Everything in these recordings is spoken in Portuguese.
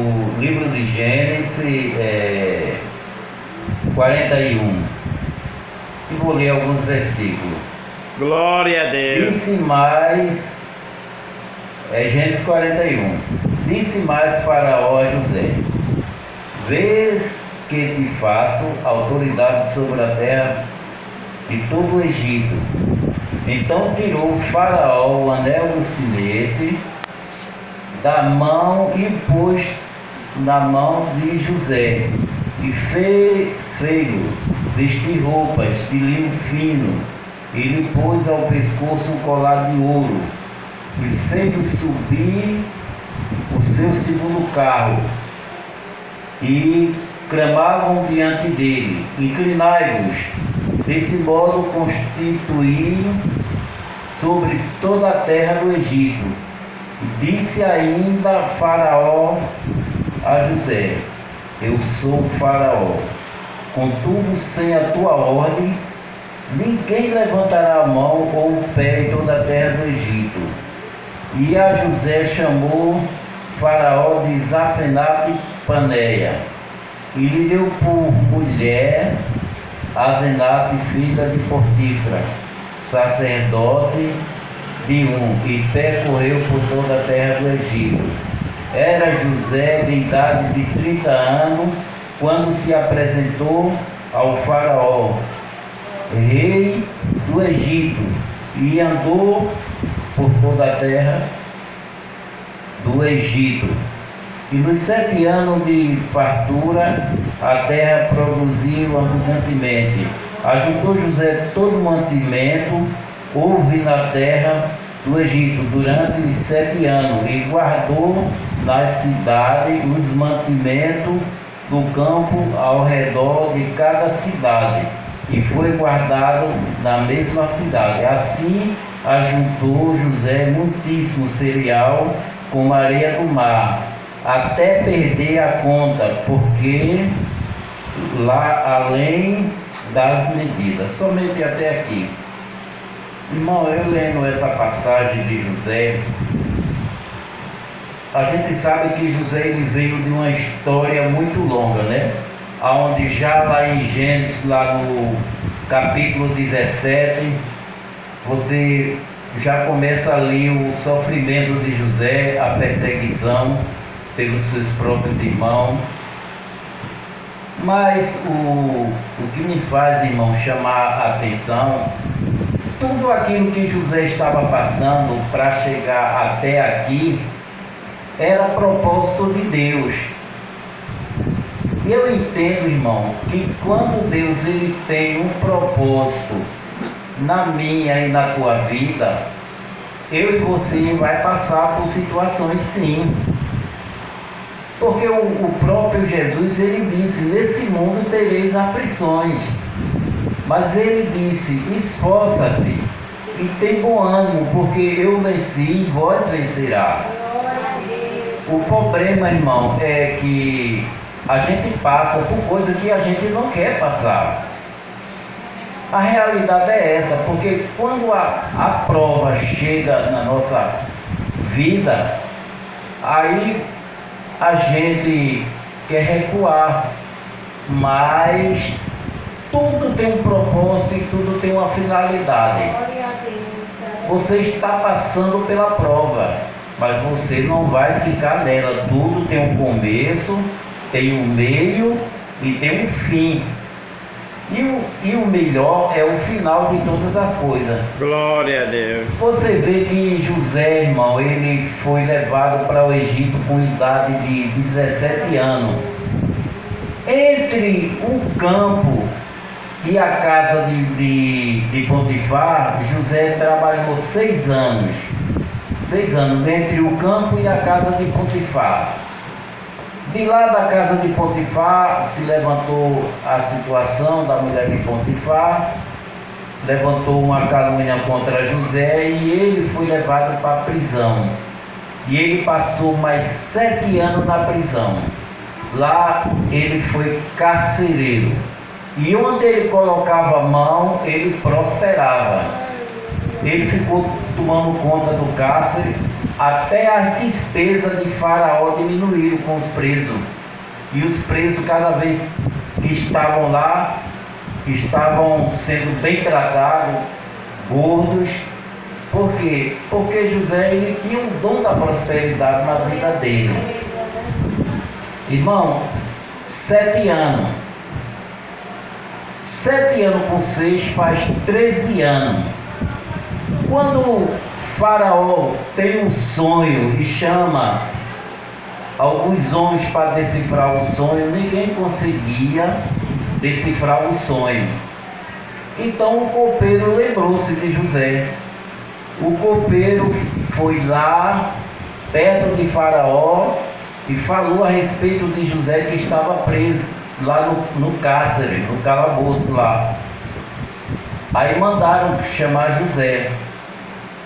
o livro de Gênesis 41. E vou ler alguns versículos. Glória a Deus. Disse mais, Gênesis 41. Disse mais Faraó a José: vês que te faço autoridade sobre a terra de todo o Egito. Então tirou Faraó o anel do sinete da mão e pôs na mão de José, e fez-lhe vestir roupas de linho fino, e lhe pôs ao pescoço um colar de ouro, e fez-lhe subir o seu segundo carro, e clamavam diante dele: inclinai-vos. Desse modo constituí sobre toda a terra do Egito. Disse ainda Faraó a José: eu sou Faraó, contudo sem a tua ordem ninguém levantará a mão ou o pé em toda a terra do Egito. E a José chamou Faraó de Zafenate Paneia, e lhe deu por mulher Asenate, filha de Potifra, sacerdote de e percorreu por toda a terra do Egito. Era José de idade de 30 anos, quando se apresentou ao Faraó, rei do Egito, e andou por toda a terra do Egito. E nos 7 anos de fartura, a terra produziu abundantemente. Ajuntou José todo o mantimento, houve na terra do Egito durante os 7 anos, e guardou nas cidades os mantimentos do campo ao redor de cada cidade, e foi guardado na mesma cidade. Assim ajuntou José muitíssimo cereal como a areia do mar, até perder a conta, porque lá além das medidas. Somente até aqui. Irmão, eu lendo essa passagem de José, a gente sabe que José ele veio de uma história muito longa, né? Onde já lá em Gênesis, lá no capítulo 17, você já começa ali o sofrimento de José, a perseguição pelos seus próprios irmãos. Mas o que me faz, irmão, chamar a atenção, tudo aquilo que José estava passando para chegar até aqui era propósito de Deus. E eu entendo, irmão, que quando Deus ele tem um propósito na minha e na tua vida, eu e você vai passar por situações, sim. Porque o próprio Jesus, ele disse: nesse mundo tereis aflições. Mas ele disse: esforça-te e tem bom ânimo, porque eu venci e vós vencerá. O problema, irmão, é que a gente passa por coisa que a gente não quer passar. A realidade é essa, porque quando a prova chega na nossa vida, aí a gente quer recuar, mas tudo tem um propósito e tudo tem uma finalidade. Você está passando pela prova, mas você não vai ficar nela. Tudo tem um começo, tem um meio e tem um fim. E o melhor é o final de todas as coisas. Glória a Deus. Você vê que José, irmão, ele foi levado para o Egito com idade de 17 anos. Entre o campo e a casa de Potifar, José trabalhou 6 anos. 6 anos entre o campo e a casa de Potifar. De lá da casa de Potifar se levantou a situação da mulher de Potifar, levantou uma calúnia contra José e ele foi levado para a prisão. E ele passou mais 7 anos na prisão. Lá ele foi carcereiro. E onde ele colocava a mão, ele prosperava. Ele ficou tomando conta do cárcere até as despesas de Faraó diminuíram com os presos. E os presos, cada vez que estavam lá, estavam sendo bem tratados, gordos. Por quê? Porque José, ele tinha um dom da prosperidade na vida dele. Irmão, 7 anos. 7 anos com 6 faz 13 anos. Quando o Faraó tem um sonho e chama alguns homens para decifrar o sonho, ninguém conseguia decifrar o sonho. Então o copeiro lembrou-se de José. O copeiro foi lá perto de Faraó e falou a respeito de José, que estava preso lá no cárcere, no calabouço lá. Aí mandaram chamar José.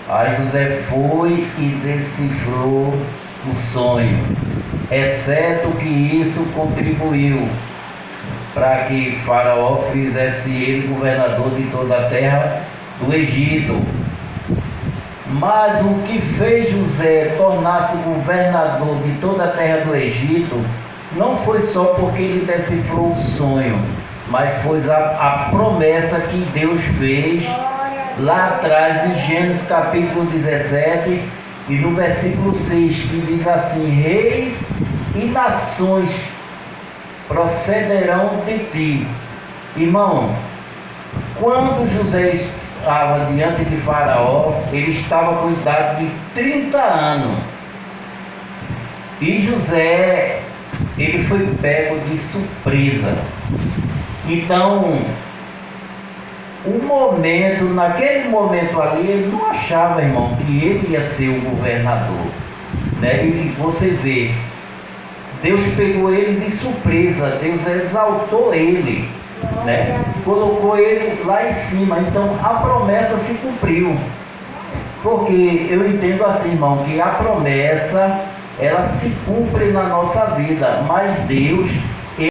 Aí José foi e decifrou o sonho, exceto que isso contribuiu para que Faraó fizesse ele governador de toda a terra do Egito. Mas o que fez José tornar-se governador de toda a terra do Egito não foi só porque ele decifrou o sonho, mas foi a promessa que Deus fez lá atrás em Gênesis capítulo 17 e no versículo 6, que diz assim: reis e nações procederão de ti. Irmão, quando José estava diante de Faraó, ele estava com idade de 30 anos. E José, ele foi pego de surpresa. Então, naquele momento ali, ele não achava, irmão, que ele ia ser o governador, né? E você vê, Deus pegou ele de surpresa, Deus exaltou ele, né? Colocou ele lá em cima. Então a promessa se cumpriu. Porque eu entendo assim, irmão, que a promessa ela se cumpre na nossa vida, mas Deus